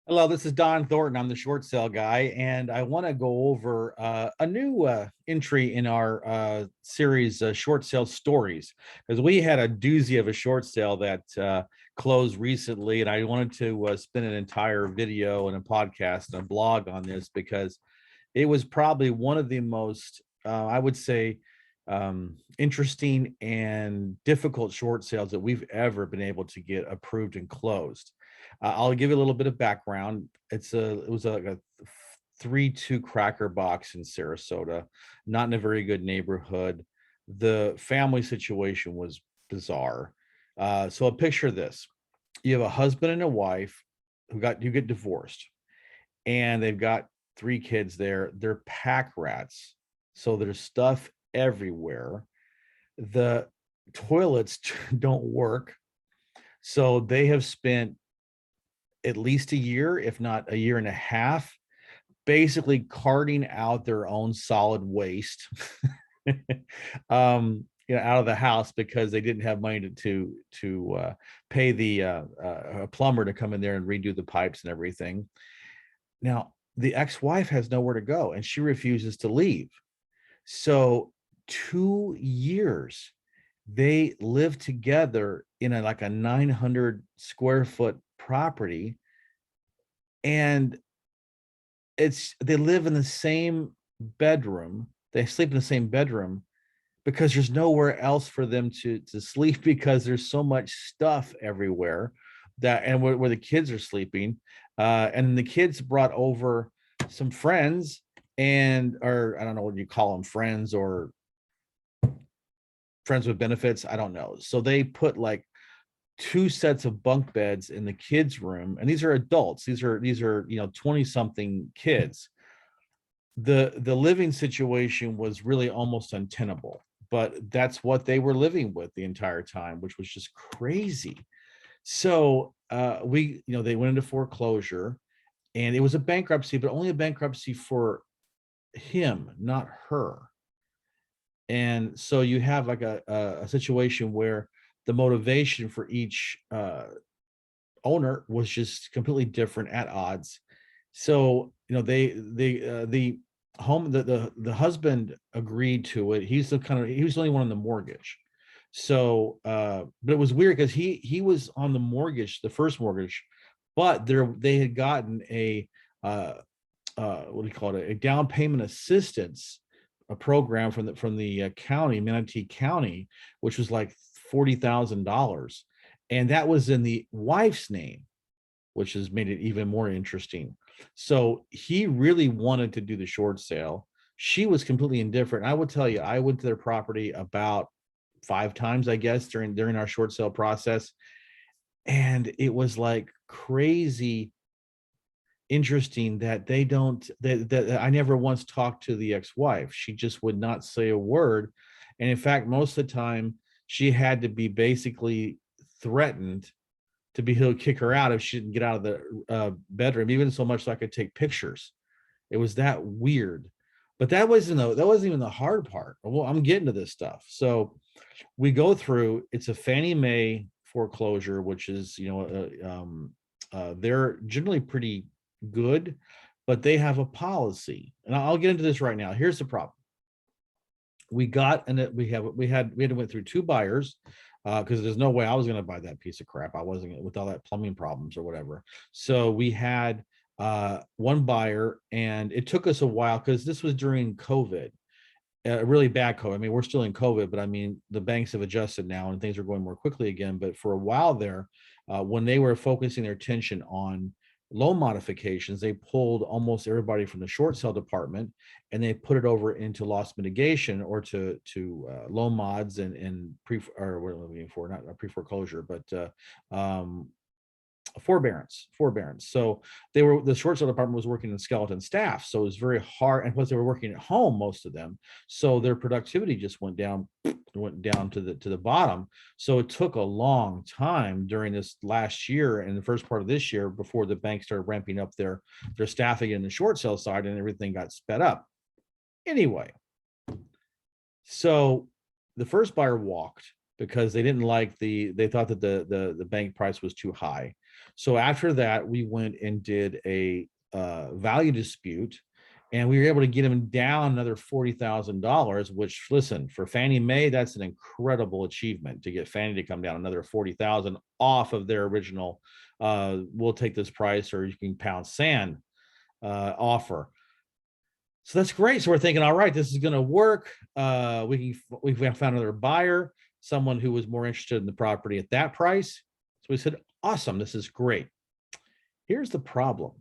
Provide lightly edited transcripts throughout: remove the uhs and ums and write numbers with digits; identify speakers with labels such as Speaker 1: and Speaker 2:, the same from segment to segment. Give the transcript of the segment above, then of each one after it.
Speaker 1: Hello, this is Don Thornton. I'm the short sale guy, and I want to go over a new entry in our series, Short Sale Stories, because we had a doozy of a short sale that closed recently, and I wanted to spin an entire video and a podcast and a blog on this because it was probably one of the most, I would say, interesting and difficult short sales that we've ever been able to get approved and closed. I'll give you a little bit of background. It was like a 3-2 cracker box in Sarasota, not in a very good neighborhood. The family situation was bizarre. So a picture this: you have a husband and a wife who get divorced, and they've got 3 kids there. They're pack rats, so there's stuff everywhere. The toilets don't work, so they have spent at least a year, if not a year and a half, basically carting out their own solid waste out of the house because they didn't have money to pay the a plumber to come in there and redo the pipes and everything. Now, the ex-wife has nowhere to go and she refuses to leave. So 2 years they live together in like a 900 square foot property, and they live in the same bedroom. They sleep in the same bedroom because there's nowhere else for them to sleep because there's so much stuff everywhere that and where the kids are sleeping. And the kids brought over some friends, and or I don't know what you call them, friends or friends with benefits, I don't know. So they put like 2 sets of bunk beds in the kids room, and these are adults. These are 20 something kids. The living situation was really almost untenable, but that's what they were living with the entire time, which was just crazy. So they went into foreclosure, and it was a bankruptcy, but only a bankruptcy for him, not her. And so you have like a situation where the motivation for each owner was just completely different, at odds. So the home the husband agreed to it. He was the only one on the mortgage. So but it was weird because he was on the mortgage, the first mortgage, but they had gotten a what do you call it, a down payment assistance, a program from the county, Manatee County, which was like $40,000, and that was in the wife's name, which has made it even more interesting. So he really wanted to do the short sale. She was completely indifferent. I would tell you, I went to their property about 5 times, I guess, during our short sale process, and it was like crazy interesting that they don't that I never once talked to the ex-wife. She just would not say a word. And in fact, most of the time she had to be basically threatened to be he'll kick her out if she didn't get out of the bedroom, even so much so I could take pictures. It was that weird. But that wasn't even the hard part. Well, I'm getting to this stuff. So we go through. It's a Fannie Mae foreclosure, which is they're generally pretty good, but they have a policy, and I'll get into this right now. Here's the problem: we had to went through 2 buyers because there's no way I was going to buy that piece of crap. I wasn't, with all that plumbing problems or whatever. So we had one buyer, and it took us a while because this was during COVID, really bad COVID. I mean, we're still in COVID, but I mean, the banks have adjusted now and things are going more quickly again. But for a while there, when they were focusing their attention on loan modifications, they pulled almost everybody from the short sale department and they put it over into loss mitigation or to loan mods and pre, or what am I looking for? Not a pre foreclosure, but forbearance. So the short sale department was working in skeleton staff, so it was very hard, and plus they were working at home, most of them, so their productivity just went down to the bottom. So it took a long time during this last year and the first part of this year before the bank started ramping up their staffing in the short sale side and everything got sped up. Anyway, so the first buyer walked because they didn't like they thought that the bank price was too high. So after that, we went and did a value dispute, and we were able to get them down another $40,000, which, listen, for Fannie Mae, that's an incredible achievement to get Fannie to come down another 40,000 off of their original we'll take this price or you can pound sand offer. So that's great. So we're thinking, all right, this is going to work. We found another buyer, someone who was more interested in the property at that price. So we said, awesome, this is great. Here's the problem.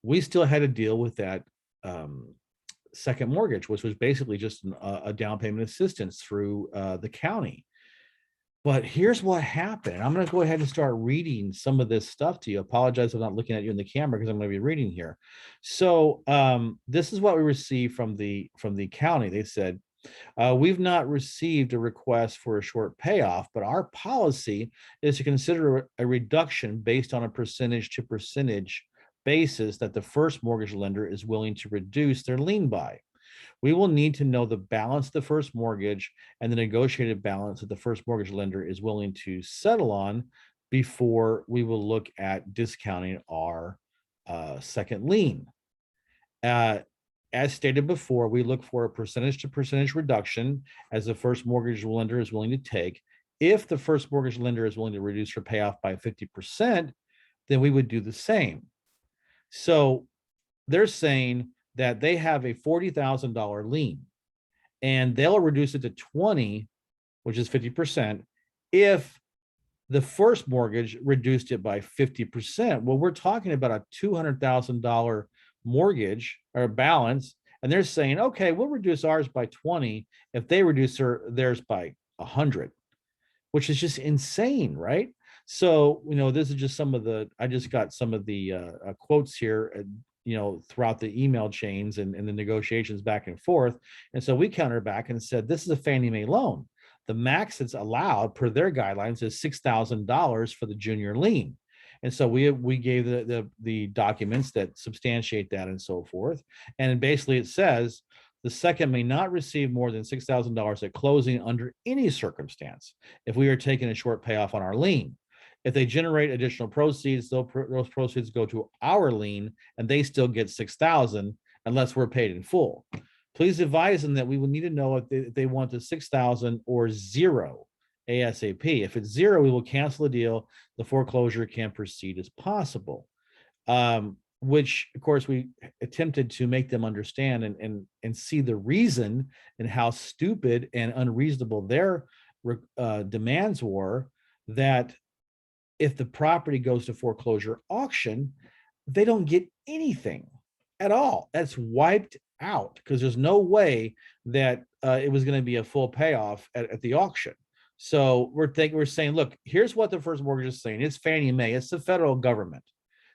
Speaker 1: We still had to deal with that second mortgage, which was basically just a down payment assistance through the county. But here's what happened. I'm going to go ahead and start reading some of this stuff to you. Apologize if I'm not looking at you in the camera because I'm going to be reading here. So this is what we received from the county. They said, we've not received a request for a short payoff, but our policy is to consider a reduction based on a percentage to percentage basis that the first mortgage lender is willing to reduce their lien by. We will need to know the balance of the first mortgage and the negotiated balance that the first mortgage lender is willing to settle on before we will look at discounting our second lien. As stated before, we look for a percentage to percentage reduction as the first mortgage lender is willing to take. If the first mortgage lender is willing to reduce her payoff by 50%, then we would do the same. So they're saying that they have a $40,000 lien and they'll reduce it to 20, which is 50%, if the first mortgage reduced it by 50%. Well, we're talking about a $200,000 mortgage or balance, and they're saying, okay, we'll reduce ours by 20 if they reduce theirs by 100, which is just insane, right? So, this is just I just got some of the quotes here, throughout the email chains and the negotiations back and forth. And so we countered back and said, this is a Fannie Mae loan. The max that's allowed per their guidelines is $6,000 for the junior lien. And so we gave the documents that substantiate that and so forth. And basically it says the second may not receive more than $6,000 at closing under any circumstance if we are taking a short payoff on our lien. If they generate additional proceeds, those proceeds go to our lien and they still get $6,000 unless we're paid in full. Please advise them that we will need to know if they want the $6,000 or zero ASAP. If it's zero, we will cancel the deal. The foreclosure can proceed as possible. Which, of course, we attempted to make them understand and see the reason and how stupid and unreasonable their demands were, that if the property goes to foreclosure auction, they don't get anything at all. That's wiped out because there's no way that it was going to be a full payoff at the auction. So we're saying, look, here's what the first mortgage is saying. It's Fannie Mae. It's the federal government.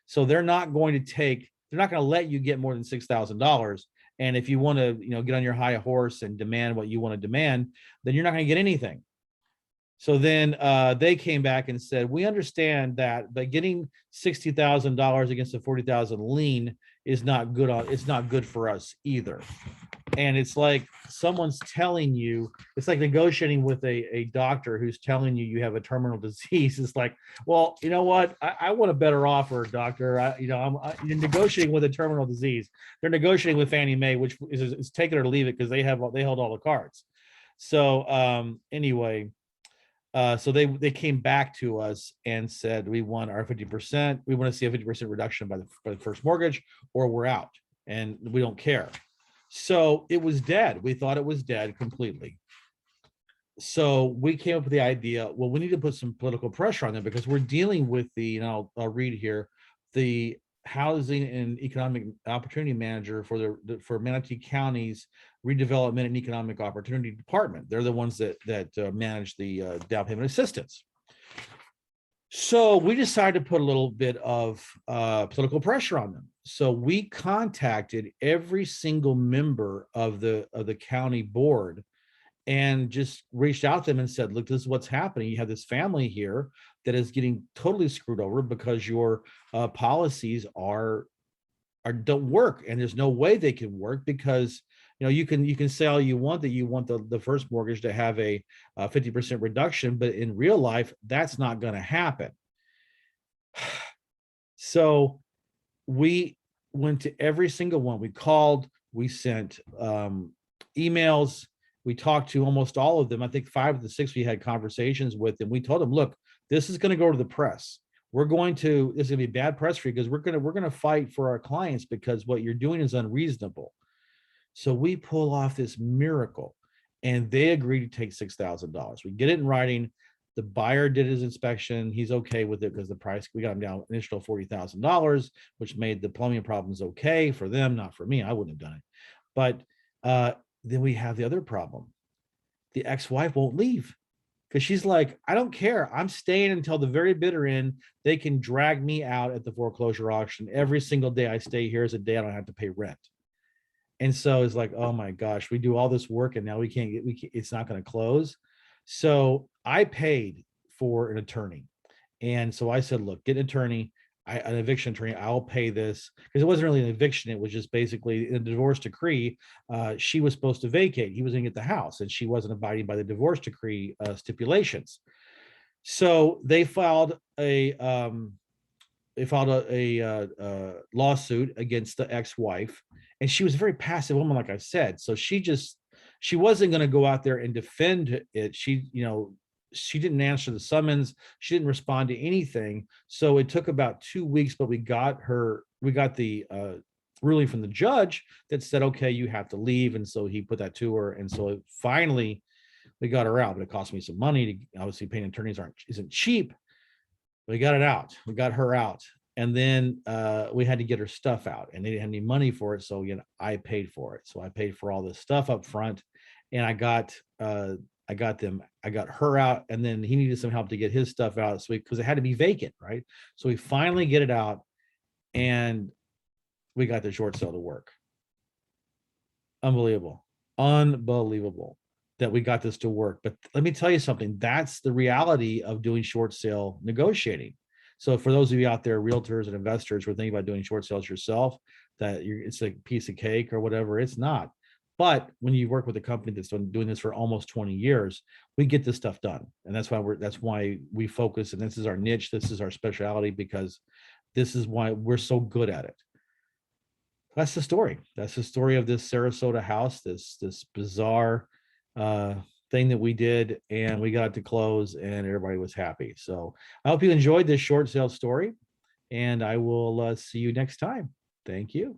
Speaker 1: So they're not going to let you get more than $6,000. And if you want to, get on your high horse and demand what you want to demand, then you're not going to get anything. So then they came back and said, we understand that, but getting $60,000 against a $40,000 lien is not good. It's not good for us either. And it's like someone's telling you, it's like negotiating with a doctor who's telling you have a terminal disease. It's like, well, you know what? I want a better offer, doctor. You're negotiating with a terminal disease. They're negotiating with Fannie Mae, which is take it or leave it because they hold all the cards. So anyway. So they came back to us and said, we want our 50%. We want to see a 50% reduction by the first mortgage, or we're out and we don't care. So it was dead. We thought it was dead completely. So we came up with the idea, well, we need to put some political pressure on them because we're dealing with I'll read here, the Housing and Economic Opportunity Manager for Manatee County's Redevelopment and Economic Opportunity Department. They're the ones that manage the down payment assistance. So we decided to put a little bit of political pressure on them. So we contacted every single member of the county board and just reached out to them and said, look, this is what's happening. You have this family here that is getting totally screwed over because your policies don't work, and there's no way they can work because you can say all you want that you want the first mortgage to have a 50% reduction, but in real life, that's not going to happen. So we went to every single one. We called, we sent emails, we talked to almost all of them. I think 5 of the 6 we had conversations with, and we told them, look, this is going to go to the press. This is going to be bad press for you, because we're going to fight for our clients, because what you're doing is unreasonable. So we pull off this miracle, and they agreed to take $6,000. We get it in writing. The buyer did his inspection. He's okay with it, because the price, we got him down initial $40,000, which made the plumbing problems okay for them, not for me. I wouldn't have done it. But then we have the other problem. The ex-wife won't leave, because she's like, I don't care. I'm staying until the very bitter end. They can drag me out at the foreclosure auction. Every single day I stay here is a day I don't have to pay rent. And so it's like, oh my gosh, we do all this work and now it's not going to close. So I paid for an attorney. And so I said, look, get an attorney, an eviction attorney. I'll pay this, because it wasn't really an eviction. It was just basically in a divorce decree. She was supposed to vacate. He was going to get the house, and she wasn't abiding by the divorce decree stipulations. So they filed a lawsuit against the ex-wife, and she was a very passive woman, like I said. So she wasn't going to go out there and defend it. She didn't answer the summons. She didn't respond to anything. So it took about 2 weeks, but we got the ruling from the judge that said, okay, you have to leave. And so he put that to her. And so finally we got her out, but it cost me some money. Obviously paying attorneys isn't cheap. We got it out. We got her out. And then we had to get her stuff out, and they didn't have any money for it. So I paid for it. So I paid for all this stuff up front, and I got her out, and then he needed some help to get his stuff out. So because it had to be vacant, right? So we finally get it out, and we got the short sale to work. Unbelievable that we got this to work. But let me tell you something. That's the reality of doing short sale negotiating. So for those of you out there, realtors and investors who are thinking about doing short sales yourself, it's a piece of cake or whatever, it's not. But when you work with a company that's been doing this for almost 20 years, we get this stuff done. And that's why we focus, and this is our niche, this is our specialty, because this is why we're so good at it. That's the story. That's the story of this Sarasota house, this bizarre thing that we did, and we got to close, and everybody was happy. So I hope you enjoyed this short sale story, and I will see you next time. Thank you.